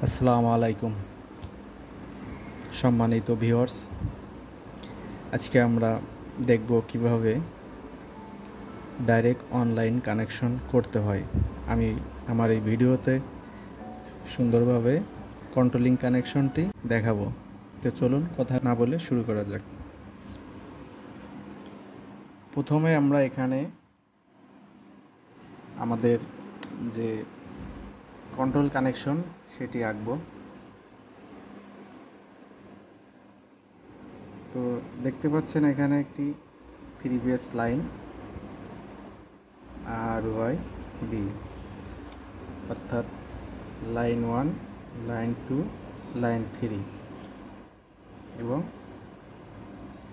আসসালামু আলাইকুম সম্মানিত ভিউয়ার্স, আজকে আমরা দেখব কিভাবে ডাইরেক্ট অনলাইন কানেকশন করতে হয়। আমি আমার এই ভিডিওতে সুন্দরভাবে কন্ট্রোলিং কানেকশনটি দেখাবো। তো চলুন কথা না বলে শুরু করা যাক। প্রথমে আমরা এখানে আমাদের যে কন্ট্রোল কানেকশন সেটি আঁকবো। তো দেখতে পাচ্ছেন এখানে একটি 3 বেস লাইন আর ওয়াই বি, অর্থাৎ লাইন 1, লাইন 2, লাইন 3 এবং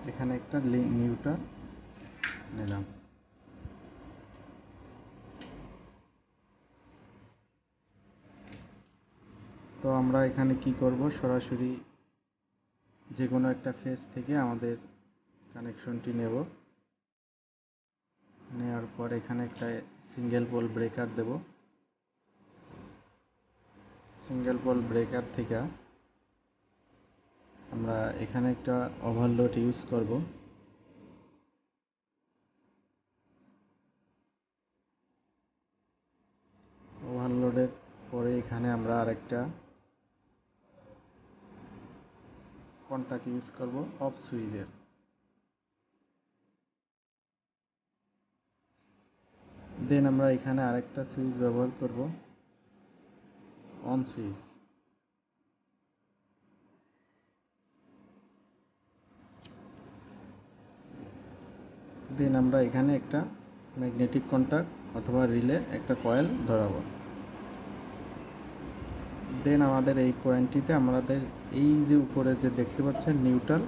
এখানে একটা নিউট্রাল নিলাম। তো আমরা এখানে কি করব, সরাসরি যে কোনো একটা ফেজ থেকে আমাদের কানেকশনটি নেব। নেওয়ার পর এখানে একটা সিঙ্গেল পোল ব্রেকার দেব। সিঙ্গেল পোল ব্রেকার থেকে আমরা এখানে একটা ওভারলোড ইউজ করব। ওভারলোডের পরে এখানে আমরা আরেকটা কন্টাক্ট ইউজ করব অফ সুইচের। দেন আমরা এখানে আরেকটা সুইচ ব্যবহার করব অন সুইচ। দেন আমরা এখানে একটা ম্যাগনেটিক কন্টাক্ট অথবা রিলে একটা কয়েল ধরাবো। দেন আমাদের এই পয়েন্টটিতে আমাদের এই যে উপরে যে দেখতে পাচ্ছেন নিউট্রাল,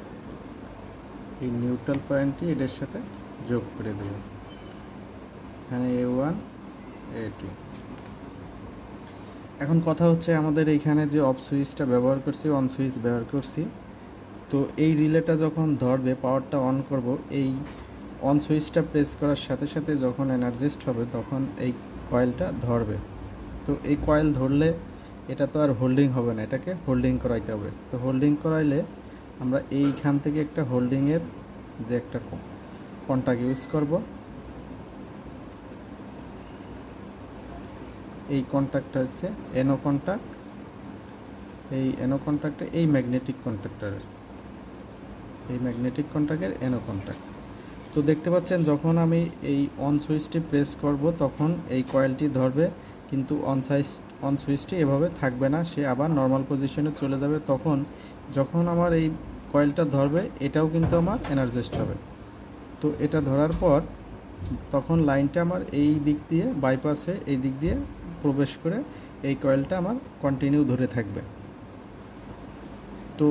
এই নিউট্রাল পয়েন্টটি এটার সাথে যোগ করে দেব। এখানে A1 A2। এখন কথা হচ্ছে আমাদের এইখানে যে অফ সুইচটা ব্যবহার করছি, অন সুইচ ব্যবহার করছি, তো এই রিলেটা যখন ধরবে, পাওয়ারটা অন করব, এই অন সুইচটা প্রেস করার সাথে সাথে যখন এনার্জিস্ট হবে তখন এই কয়েলটা ধরবে। তো এই কয়েল ধরলে এটা তো আর হোল্ডিং হবে না, এটাকে হোল্ডিং করাইতে হবে। তো হোল্ডিং করাইলে আমরা এইখান থেকে একটা হোল্ডিংয়ের যে একটা কন্টাক্ট ইউজ করব। এই কন্টাক্টটা হচ্ছে এনো কন্টাক্ট। এই এনো কন্টাক্টে এই ম্যাগনেটিক কন্ট্যাক্টরের, এই ম্যাগনেটিক কন্টাক্টের এনো কন্টাক্ট। তো দেখতে পাচ্ছেন যখন আমি এই অন সুইচটি প্রেস করব তখন এই কয়েলটি ধরবে, কিন্তু অন সুইচটি এভাবে থাকবে না, সে আবার নর্মাল পজিশনে চলে যাবে। তখন যখন আমার এই কয়েলটা ধরবে এটাও কিন্তু আমার এনার্জিস্ট হবে। তো এটা ধরার পর তখন লাইনটা আমার এই দিক দিয়ে বাইপাস হয়ে এই দিক দিয়ে প্রবেশ করে এই কয়েলটা আমার কন্টিনিউ ধরে থাকবে। তো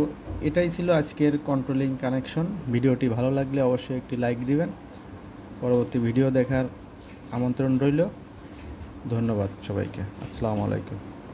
এটাই ছিল আজকের কন্ট্রোলিং কানেকশন। ভিডিওটি ভালো লাগলে অবশ্যই একটি লাইক দিবেন। পরবর্তী ভিডিও দেখার আমন্ত্রণ রইল। ধন্যবাদ সবাইকে। আসসালামু আলাইকুম।